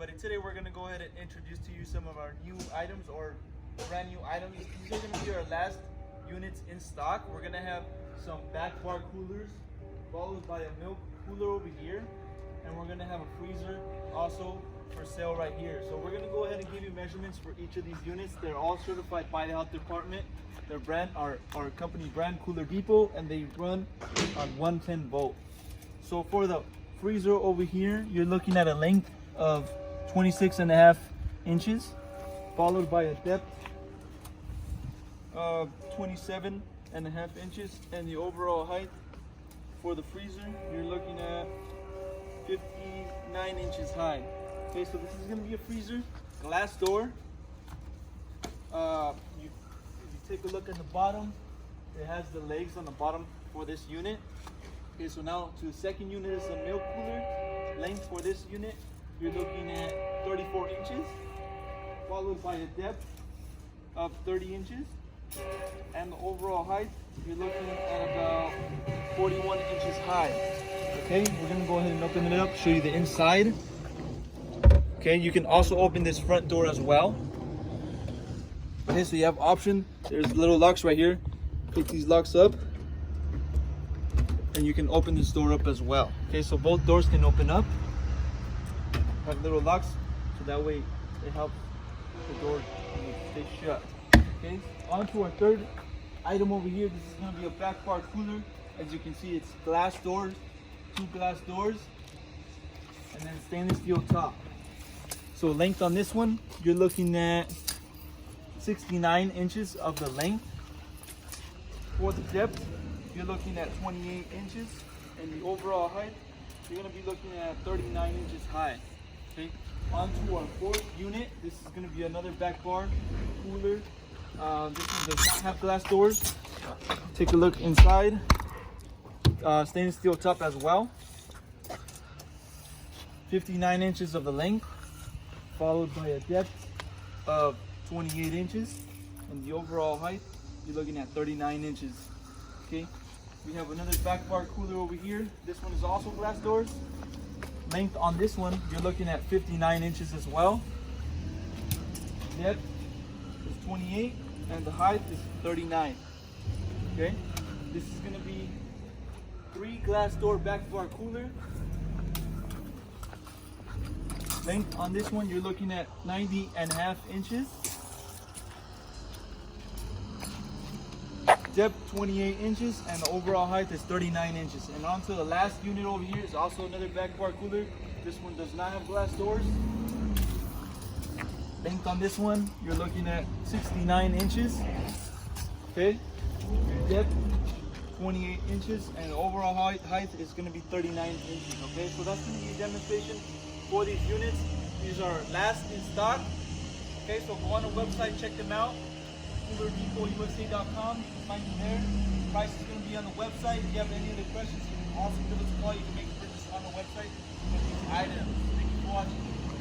everybody. Today we're going to go ahead and introduce to you some of our new items or brand new items. These are going to be our last units in stock. We're going to have some back bar coolers followed by a milk cooler over here, and we're going to have a freezer also for sale right here. So we're going to go ahead and give you measurements for each of these units. They're all certified by the health department. Their brand, our company brand, Cooler Depot, and they run on 110 volt. So for the freezer over here, you're looking at a length of 26.5 inches, followed by a depth of 27.5 inches, and the overall height for the freezer, you're looking at 59 inches high. Okay, so this is going to be a freezer, glass door. If you take a look at the bottom, it has the legs on the bottom for this unit. Okay, so now to the second unit is a milk cooler. Length for this unit, you're looking at 34 inches, followed by a depth of 30 inches. And the overall height, you're looking at about 41 inches high. Okay, we're gonna go ahead and open it up, show you the inside. Okay, you can also open this front door as well. Okay, so you have option. There's little locks right here. Pick these locks up, and you can open this door up as well. Okay, so both doors can open up. Have little locks, so that way it helps the door stay shut. Okay, on to our third item over here. This is going to be a back bar cooler. As you can see, it's glass doors, 2 glass doors, and then stainless steel top. So length on this one, you're looking at 69 inches of the length. For the depth, you're looking at 28 inches, and the overall height, you're going to be looking at 39 inches high. Okay, on to our fourth unit. This is going to be another back bar cooler. This one does not have glass doors. Take a look inside. Stainless steel top as well. 59 inches of the length, followed by a depth of 28 inches, and the overall height, you're looking at 39 inches. Okay, we have another back bar cooler over here. This one is also glass doors. Length on this one, you're looking at 59 inches as well. Depth is 28, and the height is 39. Okay, this is going to be 3 glass door back bar cooler. Length on this one, you're looking at 90.5 inches. Depth 28 inches, and the overall height is 39 inches. And on to the last unit over here is also another back bar cooler. This one does not have glass doors. Length on this one, you're looking at 69 inches. Okay, depth 28 inches, and the overall height is going to be 39 inches. Okay, so that's going to be a demonstration for these units. These are last in stock. Okay, so go on the website, check them out. CoolerDepotUSA.com. You can find them there. The price is going to be on the website. If you have any other questions, you can also give us a call. You can make a purchase on the website with these items. Thank you for watching.